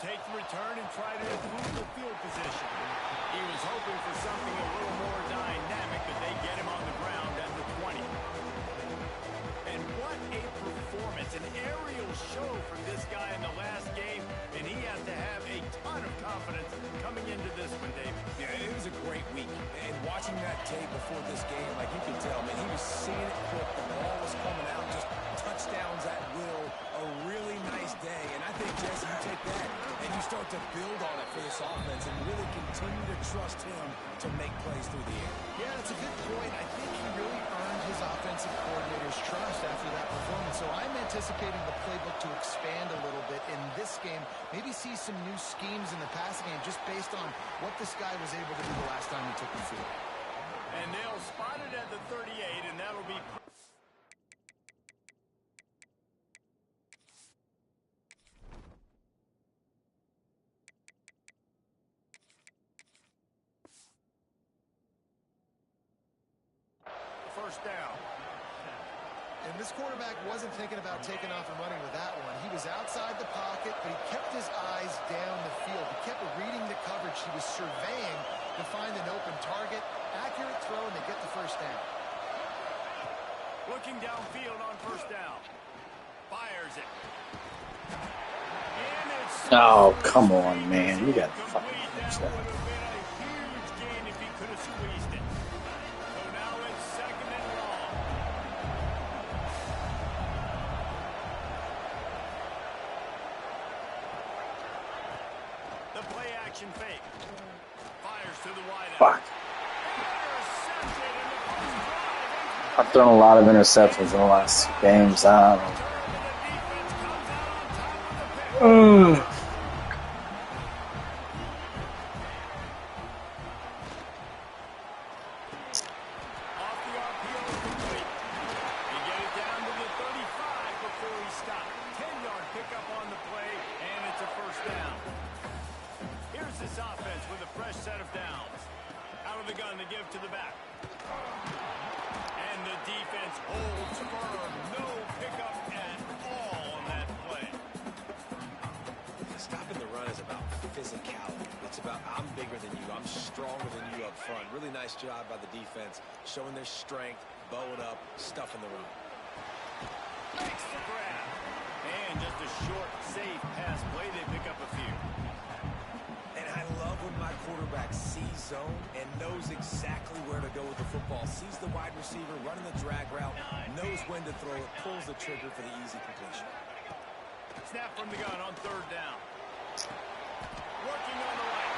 take the return and try to improve the field position. He was hoping for something a little more dynamic, but they get him on the ground at the 20. And what a performance, an aerial show from this guy in the last game, and he has to have a ton of confidence coming into this one, Dave. Yeah, it was a great week. And watching that tape before this game, like you could tell, man, he was seeing it quick. The ball was coming out, just touchdowns at will. A really nice day. And I think, Jesse, you take that and you start to build on it for this offense and really continue to trust him to make plays through the air. Yeah, that's a good point. I think he really earned his offensive coordinator's trust after that performance. So I'm anticipating the playbook to expand a little bit in this game. Maybe see some new schemes in the passing game just based on what this guy was able to do the last time he took the field. And they'll spot it at the 38, and that'll be... first down. And this quarterback wasn't thinking about taking off and running with that one. He was outside the pocket, but he kept his eyes down the field. He kept reading the coverage. He was surveying to find an open target. Accurate throw, and they get the first down. Looking downfield on first down. Fires it. Oh, come on, man. You got to fucking fix that. Fake. Fires to the wide Fuck. I've thrown a lot of interceptions in the last games. Job by the defense, showing their strength, bowing up, stuffing the run. Makes the grab. And just a short, safe pass play. They pick up a few. And I love when my quarterback sees zone and knows exactly where to go with the football. Sees the wide receiver running the drag route, knows when to throw it, pulls the trigger for the easy completion. Snap from the gun on third down. Working on the right.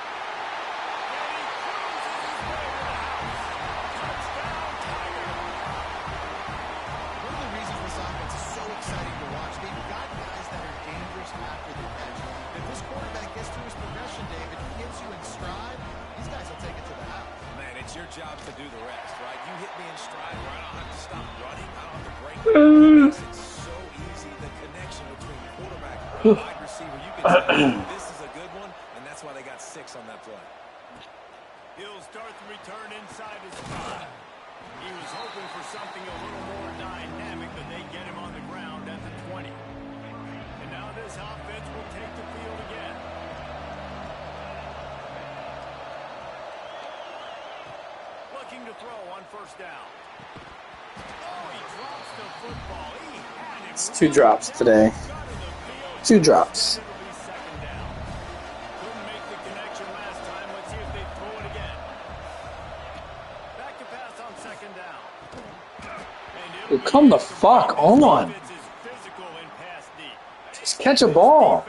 Exciting to watch. They've got guys that are dangerous after the catch. If this quarterback gets through his progression, David, he hits you in stride, these guys will take it to the house. Man, it's your job to do the rest, right? You hit me in stride where I don't have to stop running. I don't have to break. It makes it so easy. The connection between quarterback and wide receiver, you can tell this is a good one, and that's why they got 6 on that play. He'll start the return inside his spot. He was hoping for something a little more dynamic, but they get him on the ground at the 20. And now this offense will take the field again. Looking to throw on first down. Oh, he drops the football. He had it. It's 2 drops today. 2 drops. Dude, come the fuck on. Just catch a ball.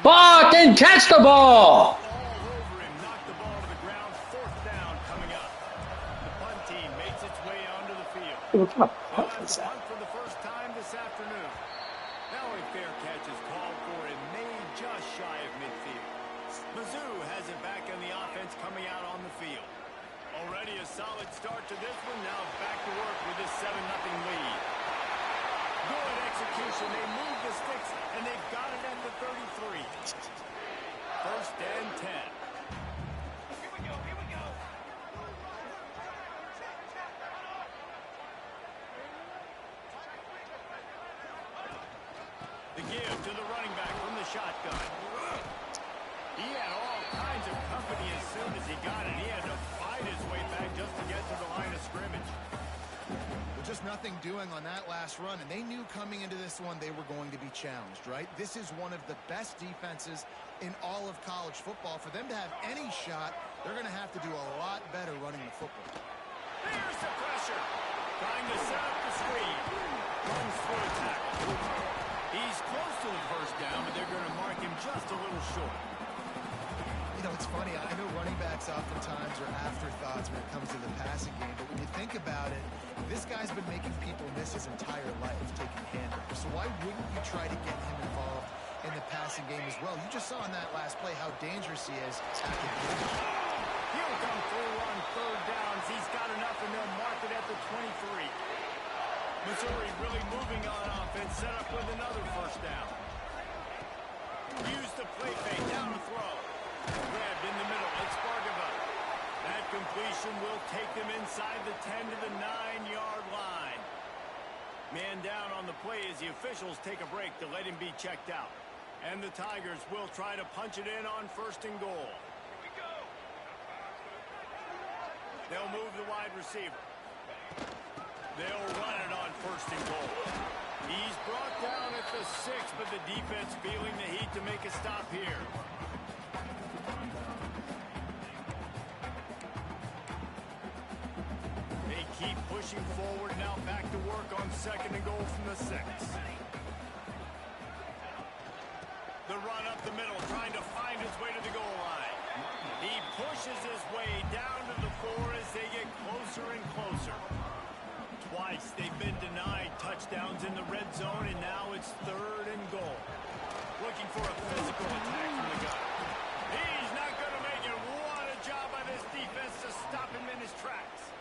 Fucking catch the ball. What kind of punt is that? For the first time this afternoon. Now a fair catch is called for and made just shy of midfield. Mizzou has it back on the offense coming out on the field. Already a solid start to this one. Now back to work with this 7-0 lead. Good execution. They move the sticks, and they've got it at the 33. First and 10. Here we go. shotgun. He had all kinds of company as soon as he got it. He had to fight his way back just to get to the line of scrimmage. Well, just nothing doing on that last run, and they knew coming into this one they were going to be challenged, right? This is one of the best defenses in all of college football. For them to have any shot, they're going to have to do a lot better running the football. Here's the pressure. Trying to set up the screen. Runs through a tackle. He's close to the first down, but they're going to mark him just a little short. You know, it's funny. I know running backs oftentimes are afterthoughts when it comes to the passing game, but when you think about it, this guy's been making people miss his entire life taking handoffs. So why wouldn't you try to get him involved in the passing game as well? You just saw in that last play how dangerous he is at the position. He'll come through on third downs. He's got enough, and they'll mark it at the 23. Missouri really moving on offense, set up with another first down. Use the play fake, down the throw. Grabbed in the middle, it's Bargava. That completion will take them inside the 10 to the 9-yard line. Man down on the play as the officials take a break to let him be checked out. And the Tigers will try to punch it in on first and goal. They'll move the wide receiver. They'll run it on first and goal. He's brought down at the 6, but the defense feeling the heat to make a stop here. They keep pushing forward, now back to work on second and goal from the 6. The run up the middle, trying to find his way to the goal line. He pushes his way down to the 4 as they get closer and closer. Twice they've been denied touchdowns in the red zone, and now it's third and goal. Looking for a physical attack from the guy. He's not going to make it. What a job by this defense to stop him in his tracks.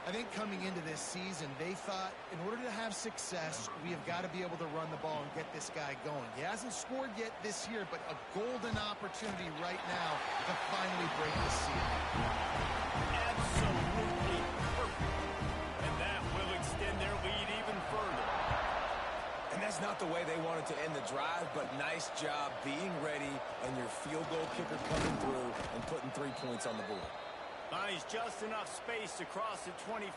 I think coming into this season, they thought in order to have success, we have got to be able to run the ball and get this guy going. He hasn't scored yet this year, but a golden opportunity right now to finally break the seal. Absolutely perfect. And that will extend their lead even further. And that's not the way they wanted to end the drive, but nice job being ready and your field goal kicker coming through and putting 3 points on the board. Finds just enough space to cross the 25.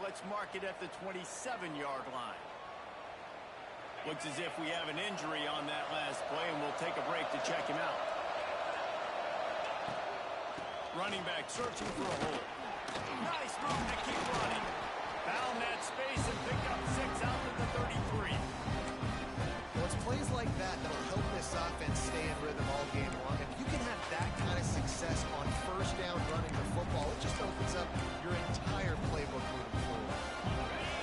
Let's mark it at the 27-yard line. Looks as if we have an injury on that last play, and we'll take a break to check him out. Running back searching for a hole. Nice move to keep running. Found that space and picked up 6 out to the 33. Well, it's plays like that that'll help this offense stay in rhythm all game long. If you can have that kind of success on first down running the football, it just opens up your entire playbook moving forward.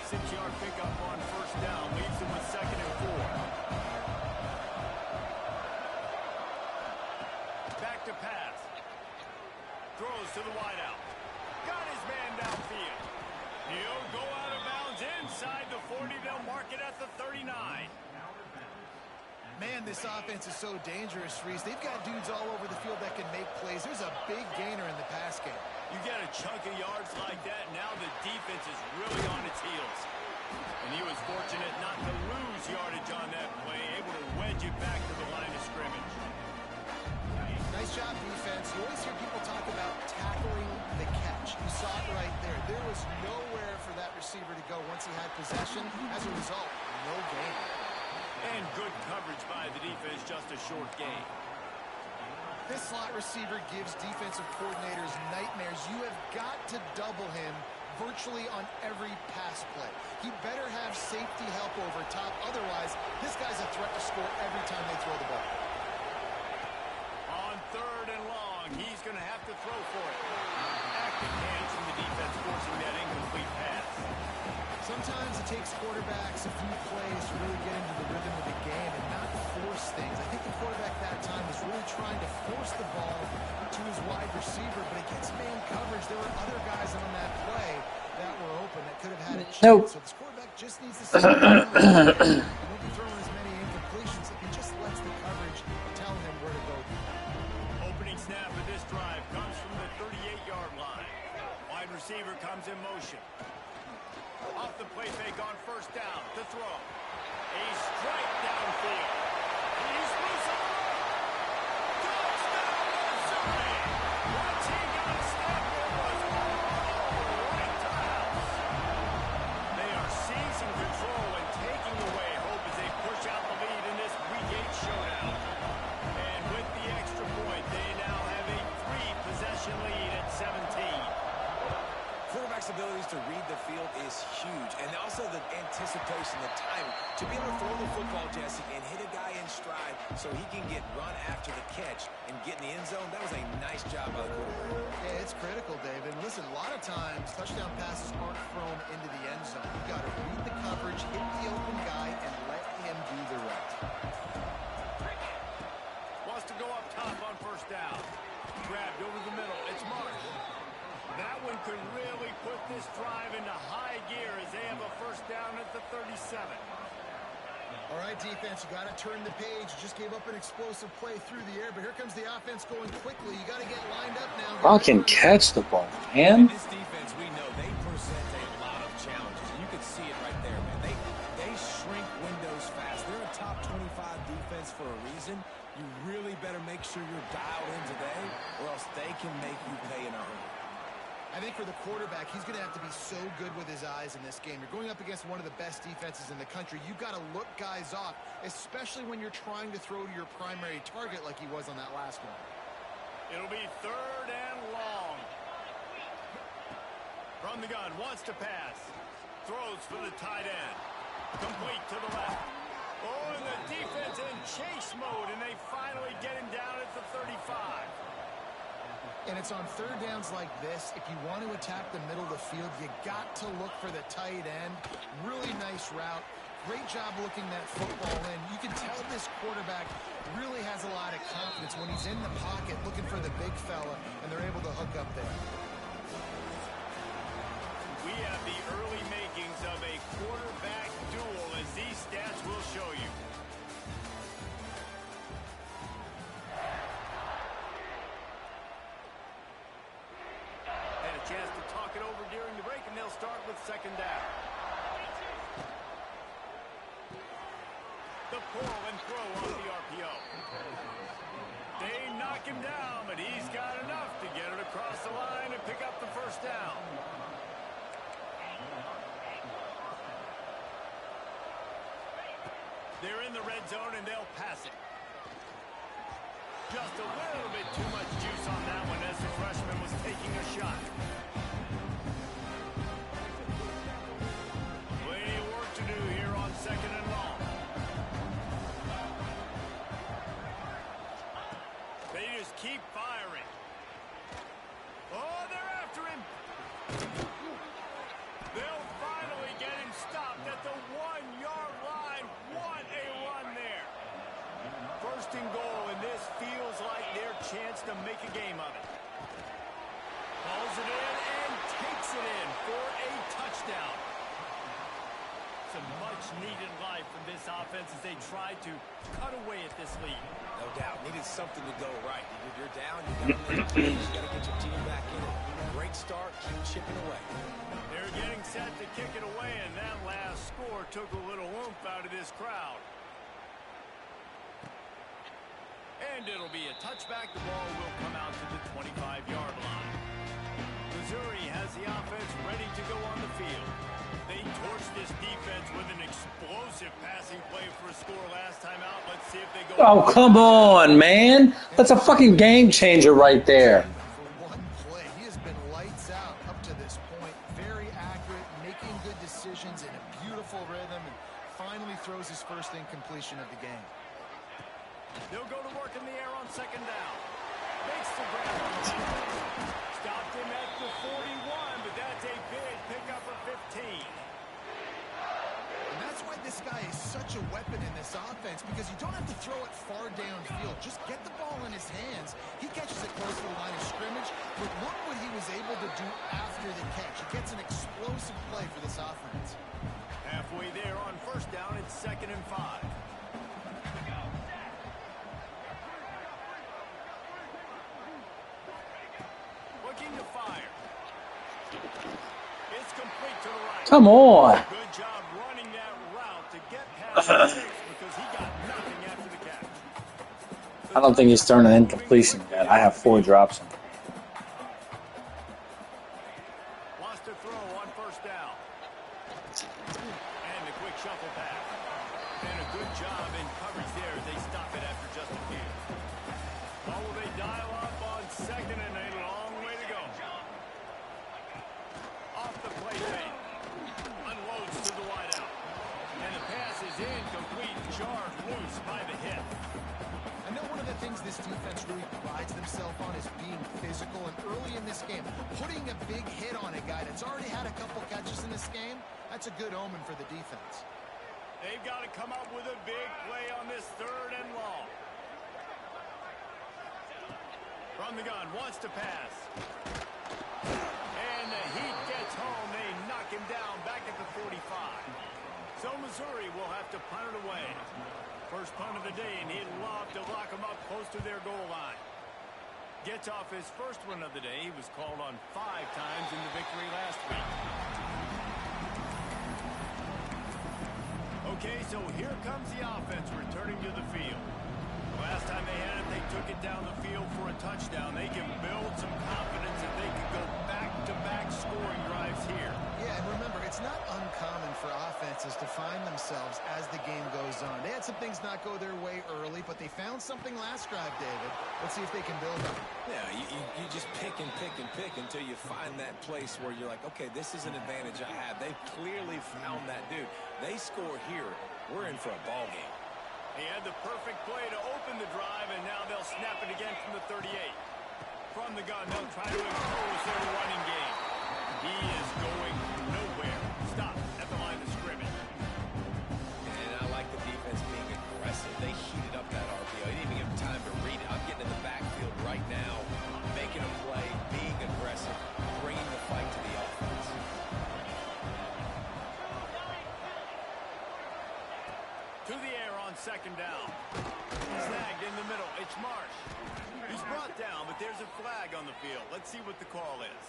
6-yard pickup on first down leaves them with second and 4. Back to pass. Throws to the wideout. Got his man downfield. He'll go out of bounds inside the 40. They'll mark it at the 39. Man, this offense is so dangerous, Reese. They've got dudes all over the field that can make plays. There's a big gainer in the pass game. You get a chunk of yards like that, now the defense is really on its heels. And he was fortunate not to lose yardage on that play, able to wedge it back to the line of scrimmage. Nice job, defense. You always hear people talk about tackling the catch. You saw it right there. There was nowhere for that receiver to go once he had possession. As a result, no gain. And good coverage by the defense, just a short gain. This slot receiver gives defensive coordinators nightmares. You have got to double him virtually on every pass play. He better have safety help over top. Otherwise, this guy's a threat to score every time they throw the ball. On third and long, he's going to have to throw for it. Active hands from the defense forcing that incomplete pass. Sometimes it takes quarterbacks a few plays to really get into the rhythm of the game and not force things. I think the quarterback that time was really trying to force the ball to his wide receiver, but against man coverage, there were other guys on that play that were open that could have had a chance. Nope. So this quarterback just needs to see he won't be throwing as many incompletions if he just lets the coverage tell him where to go. Opening snap of this drive comes from the 38-yard line. Wide receiver comes in motion. Off the play fake on first down. To throw. A strike downfield. He's loose separation, the timing. To be able to throw the football, Jesse, and hit a guy in stride so he can get run after the catch and get in the end zone, that was a nice job by the quarterback. Yeah, it's critical, David. Listen, a lot of times touchdown passes aren't thrown into the end zone. You got to read the coverage, hit the open guy, and let him do the rest. Wants to go up top on first down. Grabbed over the middle. It's Marsh. That one could really put this drive into high gear as they have a first down at the 37. All right, defense, you got to turn the page. You just gave up an explosive play through the air, but here comes the offense going quickly. You got to get lined up now. I can catch the ball, man. This defense, we know, they present a lot of challenges. And you can see it right there, man. They shrink windows fast. They're a top 25 defense for a reason. You really better make sure you're dialed in today, or else they can make you pay in a hurry. I think for the quarterback, he's going to have to be so good with his eyes in this game. You're going up against one of the best defenses in the country. You've got to look guys off, especially when you're trying to throw to your primary target like he was on that last one. It'll be third and long. From the gun, wants to pass. Throws for the tight end. Complete to the left. Oh, and the defense in chase mode, and they finally get him down at the 35. And it's on third downs like this. If you want to attack the middle of the field, you got to look for the tight end. Really nice route. Great job looking that football in. You can tell this quarterback really has a lot of confidence when he's in the pocket looking for the big fella, and they're able to hook up there. We have the early makings of a quarterback duel, as these stats will show you. Chance to talk it over during the break, and they'll start with second down. The pull and throw on the RPO. They knock him down, but he's got enough to get it across the line and pick up the first down. They're in the red zone, and they'll pass it. Just a little bit too much juice on that one as the freshman was taking a shot. Plenty of work to do here on second and long. They just keep firing. Oh, they're after him. They'll finally get him stopped at the 1-yard line. What a run there. First and goal, and this feels like their chance to make a game of it. Pulls it in and takes it in for a touchdown. Some much-needed life from this offense as they try to cut away at this lead. No doubt. Needed something to go right. If you're down, you got to get your team back in it. Great start. Keep chipping away. They're getting set to kick it away, and that last score took a little oomph out of this crowd. And it'll be a touchback. The ball will come out to the 25-yard line. Missouri has the offense ready to go on the field. They torched this defense with an explosive passing play for a score last time out. Let's see if they go. Oh, come on, man. That's a fucking game changer right there. For one play, he has been lights out up to this point. Very accurate, making good decisions in a beautiful rhythm, and finally throws his first incompletion of the game. They'll go to work in the air on second down. Makes the grab on the defense. Stopped him at the 41, but that's a big pickup for 15. And that's why this guy is such a weapon in this offense, because you don't have to throw it far downfield. Just get the ball in his hands. He catches it close to the line of scrimmage, but look what he was able to do after the catch. He gets an explosive play for this offense. Halfway there on first down, it's 2nd and 5. Looking to fire. It's complete to the right. Come on. Good job running that route to get past the six because he got nothing after the catch. I don't think he's turned an incompletion yet. I have 4 drops in. Wants to throw on first down. And a quick shuffle pass. And a good job in coverage there as they stop it after just a few. Oh, will they dial up on second and a long way to go. Off the play fake. Unloads to the wideout. things this defense really prides themselves on is being physical. And early in this game, putting a big hit on a guy that's already had a couple catches in this game, that's a good omen for the defense. They've got to come up with a big play on this 3rd and long. From the gun, wants to pass. And the Heat gets home. They knock him down back at the 45. So Missouri will have to punt it away. First punt of the day, and he'd love to lock them up close to their goal line. Gets off his first one of the day. He was called on 5 times in the victory last week. Okay, so here comes the offense returning to the field. Last time they had it, they took it down the field for a touchdown. They can build some confidence that they can go back-to-back scoring drives here. Yeah, and remember, it's not uncommon for offenses to find themselves as the game goes on. They had some things not go their way early, but they found something last drive, David. Let's see if they can build on it. Yeah, you just pick and pick and pick until you find that place where you're like, okay, this is an advantage I have. They've clearly found that dude. They score here, we're in for a ball game. He had the perfect play to open the drive, and now they'll snap it again from the 38. From the gun, they'll try to impose their running game. He is going nowhere. Stop at the line of scrimmage. And I like the defense being aggressive. They heated up that RPO. They didn't even give him time to read it. I'm getting in the backfield right now, making a play, being aggressive, bringing the fight to the offense. To the air on 2nd down. Snagged in the middle. It's Marsh. He's brought down, but there's a flag on the field. Let's see what the call is.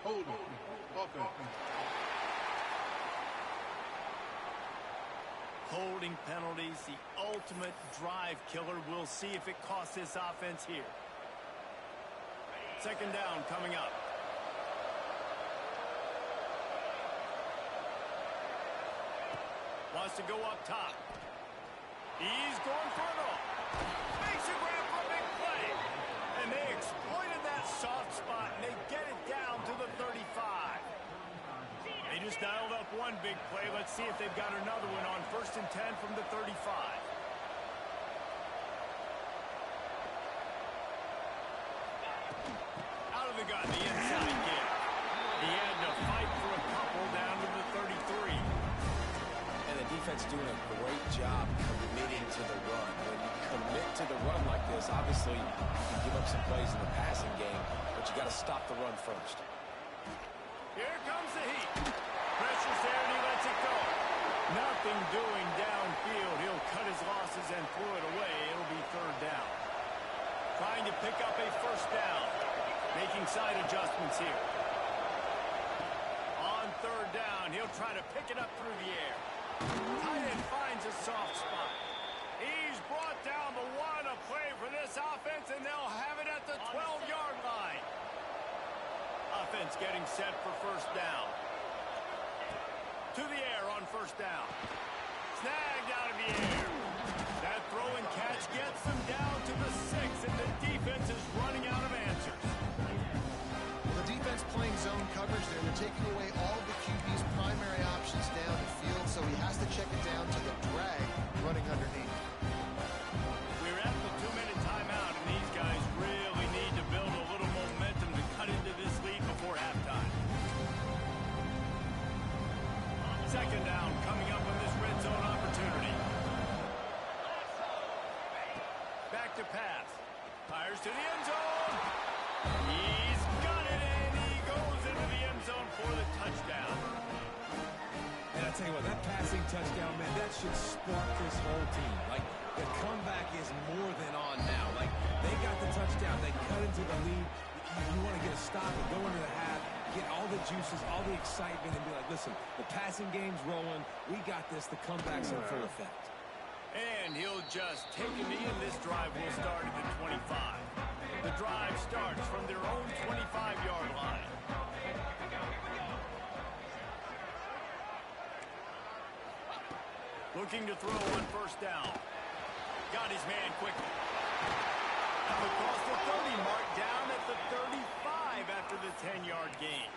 Hold on. Okay. Holding penalties, the ultimate drive killer. We'll see if it costs this offense here. 2nd down coming up. Wants to go up top. He's going for it all. Makes a grab for a big play. And they exploited that soft spot, and they get it down to the 35. They just dialed up one big play. Let's see if they've got another one on 1st and 10 from the 35. Out of the gun, the inside give. He had to fight for a couple down to the 33. And the defense doing a great job committing to the run. When you commit to the run like this, obviously you can give up some plays in the passing game, but you got to stop the run first. Here comes the Heat. Pressure's there, and he lets it go. Nothing doing downfield. He'll cut his losses and throw it away. It'll be 3rd down. Trying to pick up a 1st down. Making side adjustments here. On 3rd down, he'll try to pick it up through the air. Tight end finds a soft spot. He's brought down, but what a play for this offense, and they'll have it at the 12-yard line. Offense getting set for 1st down. To the air on 1st down. Snagged out of the air. That throw and catch gets them down to the 6, and the defense is running out of answers. The defense playing zone coverage there. They're taking away all the QB's primary options down the field, so he has to check it down to the drag running underneath. We're at the 2-minute timeout, and these guys really need to build a little momentum to cut into this lead before halftime. 2nd down coming up on this red zone opportunity. Back to pass. Fires to the end zone. He's got it, and he goes into the end zone for the touchdown. And I tell you what, that passing touchdown, man, that should spark this whole team. Like, the comeback is more than on now. Like, they got the touchdown. They cut into the lead. You want to get a stop and go into the half, get all the juices, all the excitement, and be like, listen, the passing game's rolling. We got this. The comeback's in full effect. And he'll just take a knee, and this drive will start at the 25. The drive starts from their own 25-yard line. Looking to throw on 1st down. Got his man quickly. Across the 30 mark, down at the 35 after the 10-yard gain.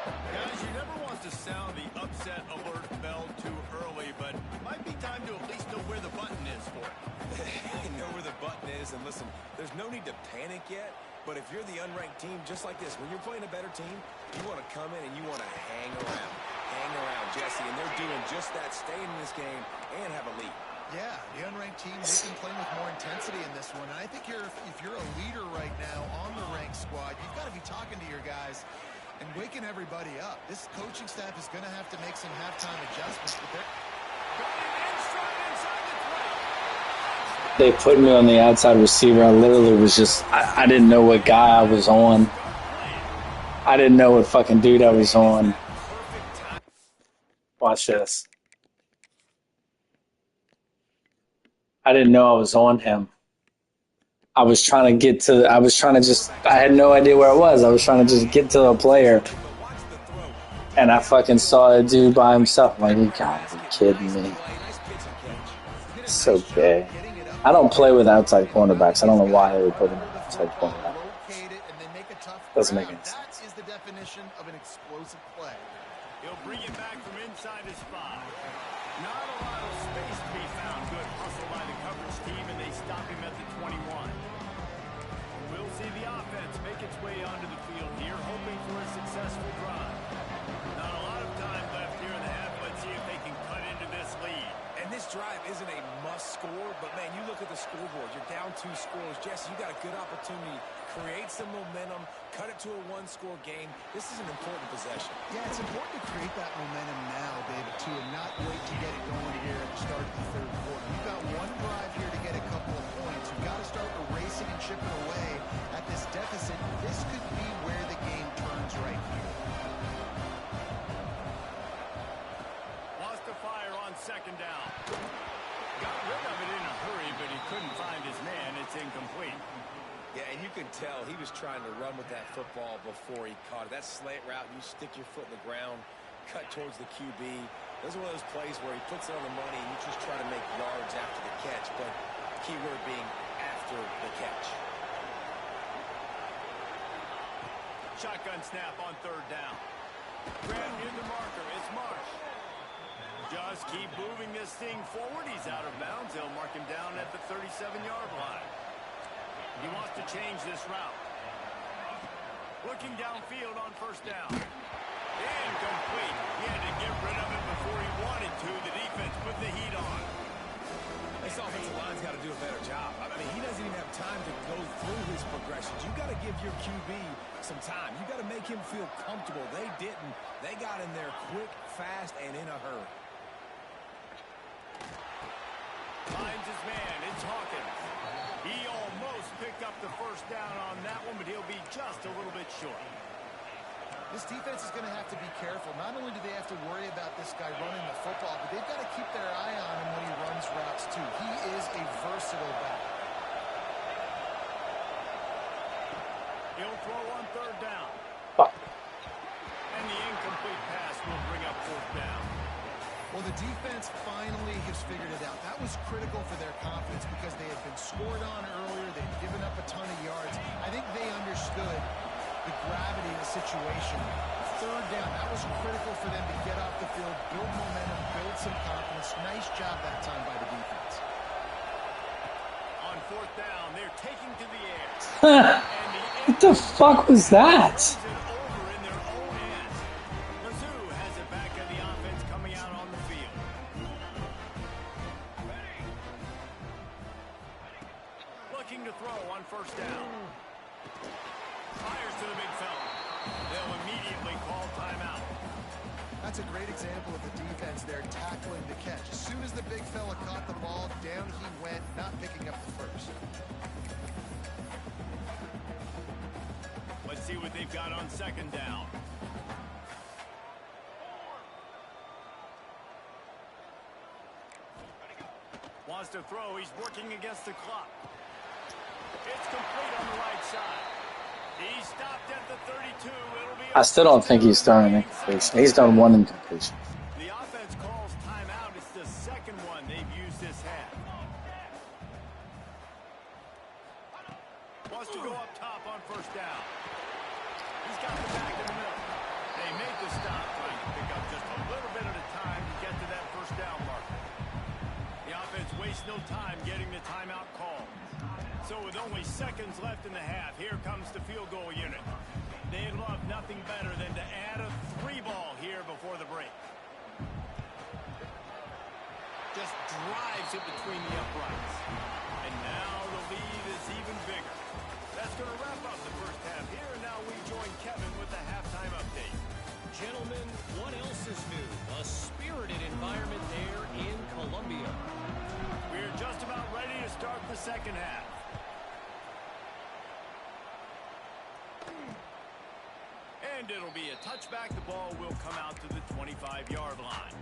Guys, you never want to sound the upset alert bell too early, but it might be time to at least know where the button is for it. You know where the button is, and listen, there's no need to panic yet, but if you're the unranked team, just like this, when you're playing a better team, you want to come in and you want to hang around, Jesse, and they're doing just that, staying in this game and have a lead. Yeah, the unranked team, they've been playing with more intensity in this one, and I think if you're a leader right now on the ranked squad, you've got to be talking to your guys and waking everybody up. This coaching staff is going to have to make some halftime adjustments, but they're They put me on the outside receiver. I literally was just, I didn't know what guy I was on. I didn't know what fucking dude I was on. Watch this. I didn't know I was on him. I was trying to I had no idea where I was. I was trying to just get to a player. And I fucking saw a dude by himself. I'm like, you gotta be kidding me. So gay. I don't play with outside cornerbacks. I don't know why they would put him in outside cornerback. Doesn't make any sense. That is the definition of an explosive play. He'll bring it back from inside his 5. Not a lot of space to be found. Good hustle by the coverage team, and they stop him at the 21. We'll see the offense make its way onto the field here, hoping for a successful drive. Not a lot of time left here in the half. Let's see if they can cut into this lead. And this drive isn't a must score, but man, you look at the scoreboard, you're down 2 scores. Jesse, you got a good opportunity. Create some momentum, cut it to a 1-score game. This is an important possession. Yeah, it's important to create that momentum now, David, too, and not wait to get it going here at the start of the third quarter. You've got one drive here to get a couple of points. You've got to start erasing and chipping away at this deficit. This could be where the game turns right here. Lost the fire on second down. Got rid of it in a hurry, but he couldn't find his man. It's incomplete. Yeah, and you can tell he was trying to run with that football before he caught it. That slant route, you stick your foot in the ground, cut towards the QB. This is one of those plays where he puts it on the money and you just try to make yards after the catch, but key word being after the catch. Shotgun snap on third down. Grab near the marker. It's Marsh. Just keep moving this thing forward. He's out of bounds. They'll mark him down at the 37-yard line. He wants to change this route. Looking downfield on first down. Incomplete. He had to get rid of it before he wanted to. The defense put the heat on. This offensive line's got to do a better job. I mean, he doesn't even have time to go through his progressions. You got to give your QB some time. You got to make him feel comfortable. They didn't. They got in there quick, fast, and in a hurry. Finds his man. It's Hawkins. He almost picked up the first down on that one, but he'll be just a little bit short. This defense is going to have to be careful. Not only do they have to worry about this guy running the football, but they've got to keep their eye on him when he runs routes, too. He is a versatile back. He'll throw on third down. And the incomplete pass will bring up fourth down. Well, the defense finally has figured it out. That was critical for their confidence because they had been scored on earlier. They'd given up a ton of yards. I think they understood the gravity of the situation. Third down, that was critical for them to get off the field, build momentum, build some confidence. Nice job that time by the defense. On fourth down, they're taking to the air. What the fuck was that? Looking to throw on first down. Fires to the big fella. They'll immediately call timeout. That's a great example of the defense there tackling the catch. As soon as the big fella caught the ball, down he went, not picking up the first. Let's see what they've got on second down. Wants to throw. He's working against the clock. It's complete on the right side. He stopped at the 32. It'll be I still don't think he's throwing an incompletion. He's done one incompletion. The offense calls timeout. It's the second one they've used this half. Wants to go up top on first down. He's got the back in the middle. They make the stop, trying to pick up just a little bit at a time to get to that first down marker. The offense waste no time getting the timeout call. So with only seconds left in the half, here comes the field goal unit. They'd love nothing better than to add a 3-ball here before the break. Just drives it between the uprights. And now the lead is even bigger. That's going to wrap up the first half here, and now we join Kevin with the halftime update. Gentlemen, what else is new? A spirited environment there in Columbia. We're just about ready to start the second half. And it'll be a touchback. The ball will come out to the 25-yard line.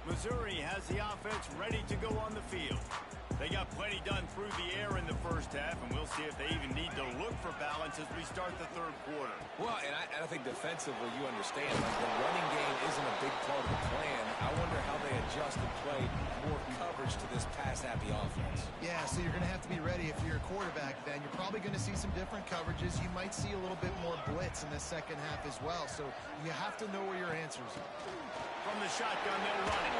Missouri has the offense ready to go on the field. They got plenty done through the air in the first half, and we'll see if they even need to look for balance as we start the third quarter. Well, and I think defensively, you understand, like the running game isn't a big part of the plan. I wonder how they adjust and play more coverage to this pass-happy offense. Yeah, so you're going to have to be ready if you're a quarterback then. You're probably going to see some different coverages. You might see a little bit more blitz in the second half as well, so you have to know where your answers are. From the shotgun, they'll run it.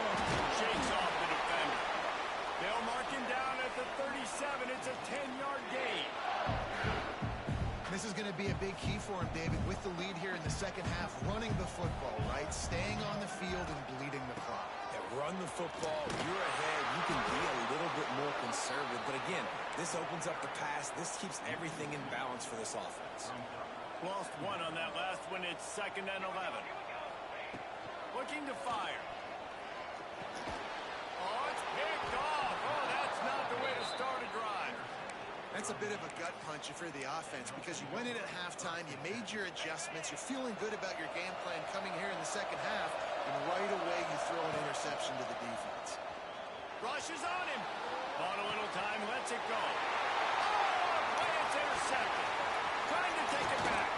Shakes off the defender. They'll mark him down at the 37. It's a 10-yard gain. This is going to be a big key for him, David, with the lead here in the second half, running the football, right? Staying on the field and bleeding the clock. Yeah, run the football. You're ahead. You can be a little bit more conservative. But again, this opens up the pass. This keeps everything in balance for this offense. Lost one on that last one. It's 2nd and 11. Looking to fire. Oh, it's picked off. Oh, that's not the way to start a drive. That's a bit of a gut punch for the offense because you went in at halftime, you made your adjustments, you're feeling good about your game plan coming here in the second half, and right away you throw an interception to the defense. Rushes on him. Bought a little time, lets it go. Oh, play, it's intercepted. Trying to take it back.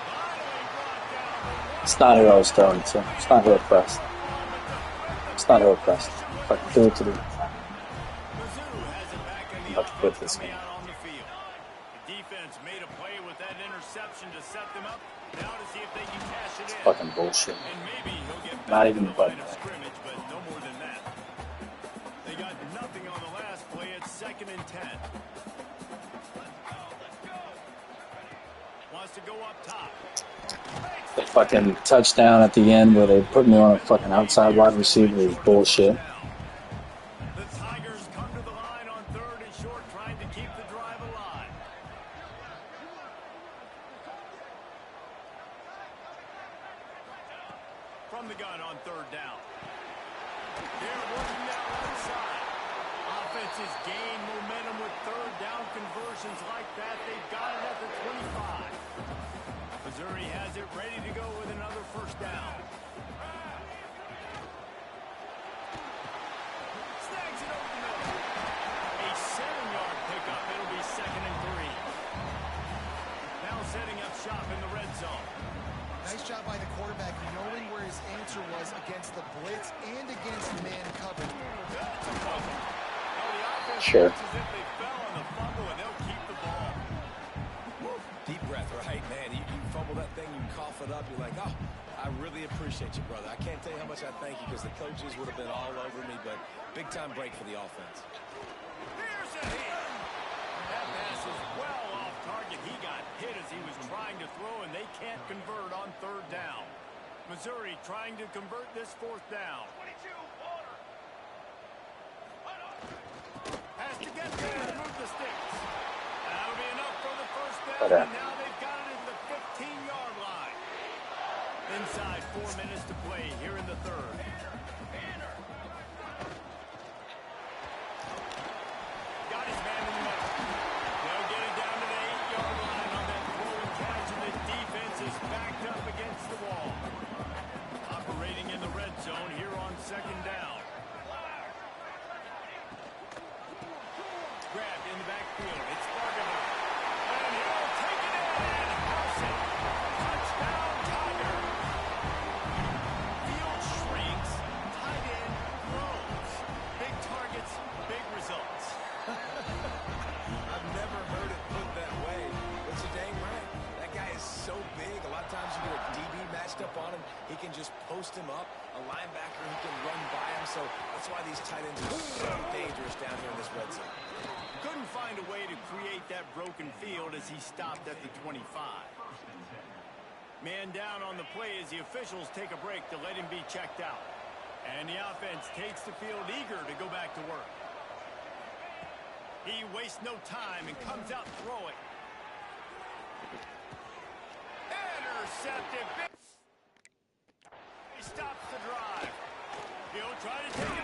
Finally brought down the one. It's not who I was throwing to. It's not who I pressed. It's not who I pressed. Fucking do it to the... Mizzou has it back in the I'm about to quit offense this coming game. out on the field. The defense made a play with that interception to set them up. Now to see if they can cash it in. Fucking bullshit. And maybe he'll get Not back even to the line button. of scrimmage, but no more than that. They got nothing on the last play. It's 2nd and 10. Wants to go up top. The fucking touchdown at the end where they put me on a fucking outside wide receiver is bullshit. The Tigers come to the line on 3rd and short, trying to keep the drive alive. From the gun on 3rd down. They're working that right side. Offenses gain momentum with 3rd down conversions like that. They've got it at the 25. Missouri has it ready to go with another 1st down. Snags it over the middle. A 7-yard pickup. It'll be 2nd and 3. Now setting up shop in the red zone. Nice job by the quarterback knowing where his answer was against the blitz and against man coverage. That's a fumble. Now the offense Sure. looks as if they fell on the fumble, and they'll keep the ball. Deep breath, right, man? You fumble that thing, you cough it up, you're like, oh, I really appreciate you, brother. I can't tell you how much I thank you because the coaches would have been all over me, but big-time break for the offense. Here's a hit. That pass is well off target. He got hit as he was trying to throw, and they can't convert on 3rd down. Missouri trying to convert this 4th down. Has to get there to move the sticks. That'll be enough for the 1st down, and now they've got it at the 15-yard line. Inside 4 minutes to play here in the 3rd. Got his man in the middle. They'll get it down to the 8-yard line on that throw and catch, and the defense is backed up against the wall. Operating in the red zone here on 2nd down. Grabbed in the backfield. It's Bargaiman. And he'll take it in and house it. Touchdown, Tiger. Field shrinks. Tight end throws. Big targets, big results. I've never heard it put that way, but you're dang right. That guy is so big. A lot of times you get a DB matched up on him. He can just post him up. A linebacker who can run by him. So that's why these tight ends are so dangerous down here in this red zone. Couldn't find a way to create that broken field as he stopped at the 25. Man down on the play as the officials take a break to let him be checked out. And the offense takes the field eager to go back to work. He wastes no time and comes out throwing. Intercepted. He stops the drive. He'll try to take it